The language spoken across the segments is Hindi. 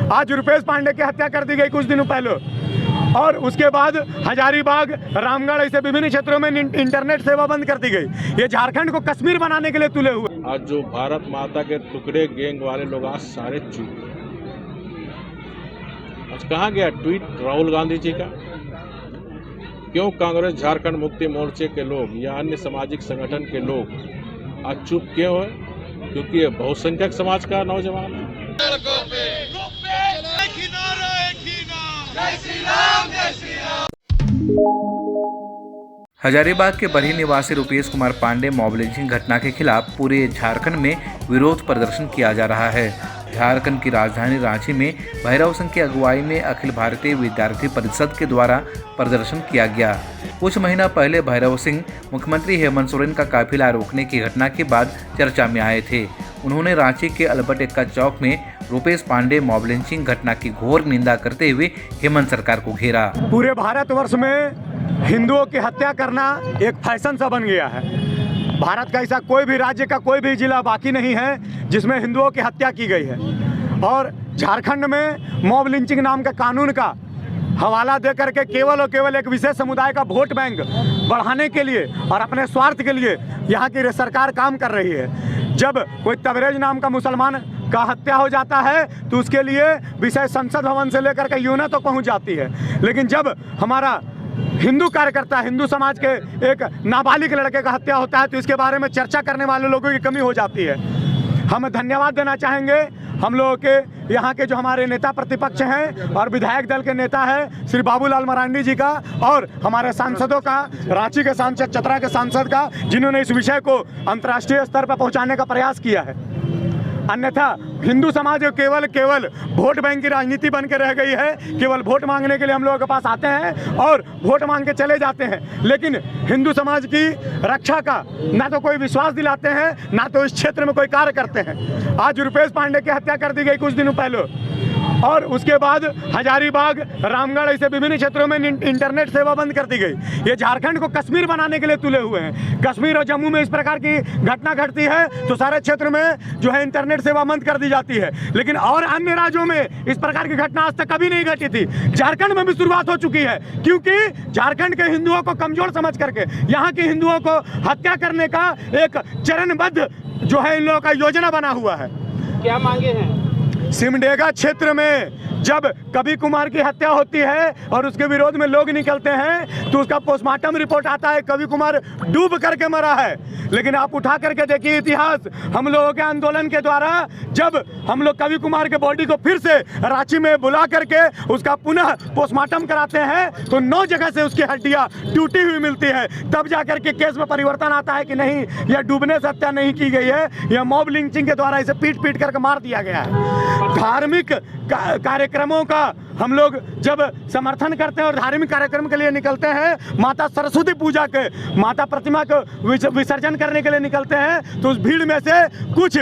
आज रुपेश पांडे की हत्या कर दी गई कुछ दिनों पहले, और उसके बाद हजारीबाग, रामगढ़ ऐसे विभिन्न क्षेत्रों में इंटरनेट सेवा बंद कर दी गई। ये झारखंड को कश्मीर बनाने के लिए तुले हुए। आज जो भारत माता के टुकड़े गैंग वाले लोग आज सारे चुप। आज कहाँ गया ट्वीट राहुल गांधी जी का? क्यों कांग्रेस, झारखंड मुक्ति मोर्चे के लोग या अन्य सामाजिक संगठन के लोग आज चुप क्यों है? क्योंकि ये बहुसंख्यक समाज का नौजवान है। हजारीबाग के बरही निवासी रुपेश कुमार पांडे मॉब लिंचिंग घटना के खिलाफ पूरे झारखंड में विरोध प्रदर्शन किया जा रहा है। झारखंड की राजधानी रांची में भैरव सिंह की अगुवाई में अखिल भारतीय विद्यार्थी परिषद के द्वारा प्रदर्शन किया गया। कुछ महीना पहले भैरव सिंह मुख्यमंत्री हेमंत सोरेन का काफिला रोकने की घटना के बाद चर्चा में आए थे। उन्होंने रांची के अल्बर्ट एक्का चौक में रुपेश पांडे मॉब लिंचिंग घटना की घोर निंदा करते हुए हेमंत सरकार को घेरा। पूरे भारतवर्ष में हिंदुओं की हत्या करना एक फैशन सा बन गया है। भारत का ऐसा कोई भी राज्य का कोई भी जिला बाकी नहीं है जिसमें हिंदुओं की हत्या की गई है। और झारखंड में मॉब लिंचिंग नाम के कानून का हवाला दे करके केवल और केवल एक विशेष समुदाय का वोट बैंक बढ़ाने के लिए और अपने स्वार्थ के लिए यहाँ की सरकार काम कर रही है। जब कोई तबरेज नाम का मुसलमान का हत्या हो जाता है तो उसके लिए विषय संसद भवन से लेकर के यूना तक पहुँच जाती है, लेकिन जब हमारा हिंदू कार्यकर्ता, हिंदू समाज के एक नाबालिग लड़के का हत्या होता है तो इसके बारे में चर्चा करने वाले लोगों की कमी हो जाती है। हम धन्यवाद देना चाहेंगे हम लोगों के यहाँ के जो हमारे नेता प्रतिपक्ष हैं और विधायक दल के नेता है श्री बाबूलाल मरांडी जी का, और हमारे सांसदों का, रांची के सांसद, चतरा के सांसद का, जिन्होंने इस विषय को अंतर्राष्ट्रीय स्तर पर पहुँचाने का प्रयास किया है। अन्यथा हिंदू समाज केवल वोट बैंक की राजनीति बन के रह गई है। केवल वोट मांगने के लिए हम लोगों के पास आते हैं और वोट मांग के चले जाते हैं, लेकिन हिंदू समाज की रक्षा का ना तो कोई विश्वास दिलाते हैं, ना तो इस क्षेत्र में कोई कार्य करते हैं। आज रुपेश पांडे की हत्या कर दी गई कुछ दिनों पहले, और उसके बाद हजारीबाग, रामगढ़ ऐसे विभिन्न क्षेत्रों में इंटरनेट सेवा बंद कर दी गई। ये झारखंड को कश्मीर बनाने के लिए तुले हुए हैं। कश्मीर और जम्मू में इस प्रकार की घटना घटती है तो सारे क्षेत्र में जो है इंटरनेट सेवा बंद कर दी जाती है, लेकिन और अन्य राज्यों में इस प्रकार की घटना आज तक कभी नहीं घटी थी। झारखंड में भी शुरुआत हो चुकी है, क्योंकि झारखंड के हिंदुओं को कमजोर समझ करके यहाँ के हिंदुओं को हत्या करने का एक चरणबद्ध जो है इन लोगों का योजना बना हुआ है। क्या मांगे हैं? सिमडेगा क्षेत्र में जब कवि कुमार की हत्या होती है और उसके विरोध में लोग निकलते हैं तो उसका पोस्टमार्टम रिपोर्ट आता है कवि कुमार डूब करके मरा है। लेकिन आप उठा करके देखिए इतिहास, हम लोगों के आंदोलन के द्वारा जब हम लोग कवि कुमार के बॉडी को फिर से रांची में बुला करके उसका पुनः पोस्टमार्टम कराते हैं तो 9 जगह से उसकी हड्डियां टूटी हुई मिलती है। तब जाकर के केस में परिवर्तन आता है कि नहीं, यह डूबने से हत्या नहीं की गई है, यह मॉब लिंचिंग के द्वारा इसे पीट पीट करके मार दिया गया है। धार्मिक कार्यक्रमों का हम लोग जब समर्थन करते हैं और धार्मिक कार्यक्रम के लिए निकलते हैं, माता सरस्वती पूजा के, माता प्रतिमा को विसर्जन करने के लिए निकलते हैं, तो उस भीड़ में से कुछ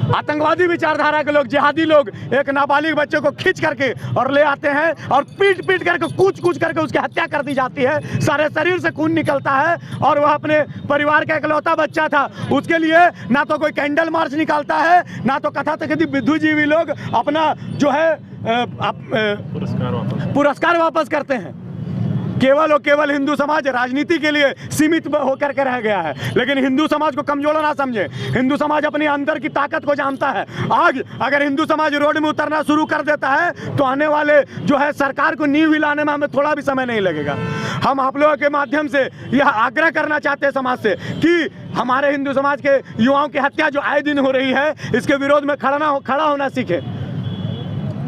आतंकवादी विचारधारा के लोग, जिहादी लोग एक नाबालिग बच्चे को खींच करके और ले आते हैं और पीट पीट करके कूच करके उसकी हत्या कर दी जाती है। सारे शरीर से खून निकलता है और वह अपने परिवार का इकलौता बच्चा था, उसके लिए ना तो कोई कैंडल मार्च निकालता है, ना तो कथाकथित बुद्धिजीवी लोग अपना जो है पुरस्कार वापस करते हैं। केवल और केवल हिंदू समाज राजनीति के लिए सीमित होकर के रह गया है, लेकिन हिंदू समाज को कमजोर ना समझे। हिंदू समाज अपने अंदर की ताकत को जानता है। आज अगर हिंदू समाज रोड में उतरना शुरू कर देता है तो आने वाले जो है सरकार को नींव हिलाने में हमें थोड़ा भी समय नहीं लगेगा। हम आप लोगों के माध्यम से यह आग्रह करना चाहते हैं समाज से कि हमारे हिंदू समाज के युवाओं की हत्या जो आए दिन हो रही है, इसके विरोध में खड़ा होना सीखे।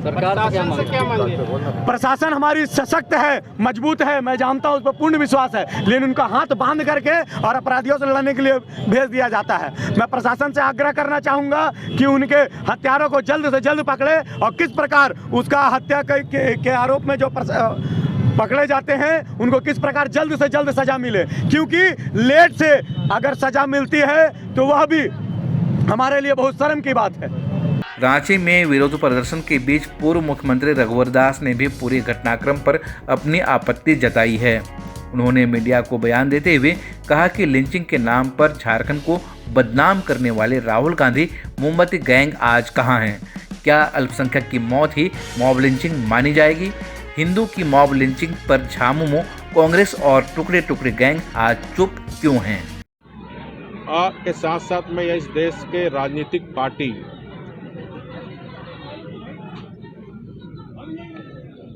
सरकार से क्या मांगे? प्रशासन हमारी सशक्त है, मजबूत है, मैं जानता हूँ, उस पर पूर्ण विश्वास है, लेकिन उनका हाथ बांध करके और अपराधियों से लड़ने के लिए भेज दिया जाता है। मैं प्रशासन से आग्रह करना चाहूँगा कि उनके हत्यारों को जल्द से जल्द पकड़े और किस प्रकार उसका हत्या के आरोप में जो पकड़े जाते हैं उनको किस प्रकार जल्द से जल्द सजा मिले, क्योंकि लेट से अगर सजा मिलती है तो वह भी हमारे लिए बहुत शर्म की बात है। रांची में विरोध प्रदर्शन के बीच पूर्व मुख्यमंत्री रघुवर दास ने भी पूरे घटनाक्रम पर अपनी आपत्ति जताई है। उन्होंने मीडिया को बयान देते हुए कहा कि लिंचिंग के नाम पर झारखंड को बदनाम करने वाले राहुल गांधी मोमबत्ती गैंग आज कहां हैं? क्या अल्पसंख्यक की मौत ही मॉब लिंचिंग मानी जाएगी? हिंदू की मॉब लिंचिंग पर झामुमो कांग्रेस और टुकड़े टुकड़े गैंग आज चुप क्यों हैं? के साथ साथ में इस देश के राजनीतिक पार्टी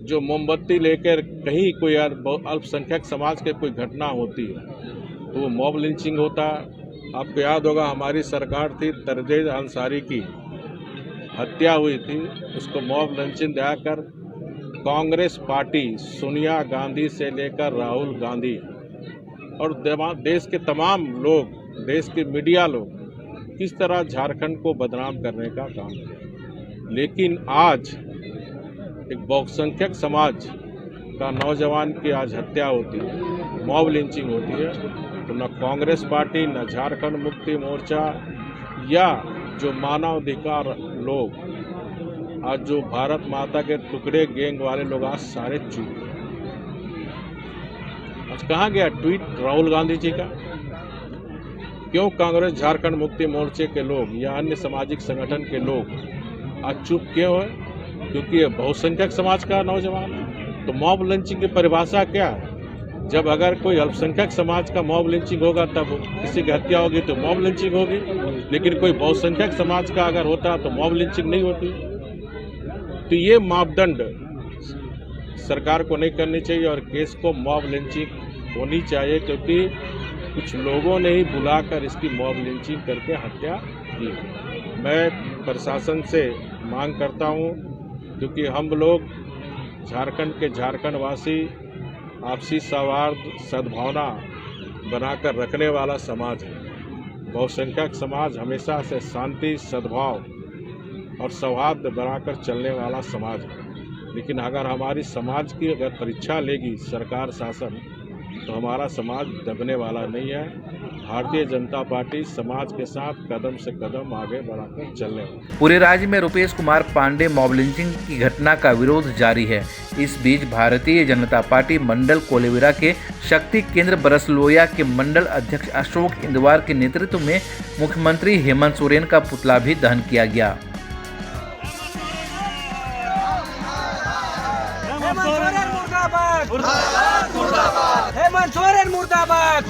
जो मोमबत्ती लेकर कहीं कोई अल्पसंख्यक समाज के कोई घटना होती है तो वो मॉब लिंचिंग होता है। आपको याद होगा हमारी सरकार थी, तरजेज अंसारी की हत्या हुई थी, उसको मॉब लिंचिंग दिखाकर कांग्रेस पार्टी सोनिया गांधी से लेकर राहुल गांधी और देश के तमाम लोग, देश के मीडिया लोग किस तरह झारखंड को बदनाम करने का काम किया। लेकिन आज एक बहुसंख्यक समाज का नौजवान की आज हत्या होती है, मॉब लिंचिंग होती है, तो न कांग्रेस पार्टी, न झारखंड मुक्ति मोर्चा या जो मानवाधिकार लोग, आज जो भारत माता के टुकड़े गैंग वाले लोग आज सारे चुप। आज कहाँ गया ट्वीट राहुल गांधी जी का? क्यों कांग्रेस, झारखंड मुक्ति मोर्चे के लोग या अन्य सामाजिक संगठन के लोग आज चुप क्यों है? क्योंकि ये बहुसंख्यक समाज का नौजवान है। तो मॉब लिंचिंग की परिभाषा क्या है? जब अगर कोई अल्पसंख्यक समाज का मॉब लिंचिंग होगा तब किसी की हत्या होगी तो मॉब लिंचिंग होगी, लेकिन कोई बहुसंख्यक समाज का अगर होता तो मॉब लिंचिंग नहीं होती। तो ये मापदंड सरकार को नहीं करनी चाहिए और केस को मॉब लिंचिंग होनी चाहिए, क्योंकि कुछ लोगों ने ही बुलाकर इसकी मॉब लिंचिंग करके हत्या की। मैं प्रशासन से मांग करता हूँ, क्योंकि हम लोग झारखंड के झारखंड वासी आपसी सौहार्द सद्भावना बनाकर रखने वाला समाज है। बहुसंख्यक समाज हमेशा से शांति, सद्भाव और सौहार्द बनाकर चलने वाला समाज है। लेकिन अगर हमारी समाज की अगर परीक्षा लेगी सरकार, शासन, तो हमारा समाज दबने वाला नहीं है। भारतीय जनता पार्टी समाज के साथ कदम से कदम आगे बढ़ाकर चलने वाली। पूरे राज्य में रुपेश कुमार पांडे मॉब लिंचिंग की घटना का विरोध जारी है। इस बीच भारतीय जनता पार्टी मंडल कोलेविरा के शक्ति केंद्र बरसलोया के मंडल अध्यक्ष अशोक इंदवार के नेतृत्व में मुख्यमंत्री हेमंत सोरेन का पुतला भी दहन किया गया। हेमंत सोरेन मुर्दाबाद।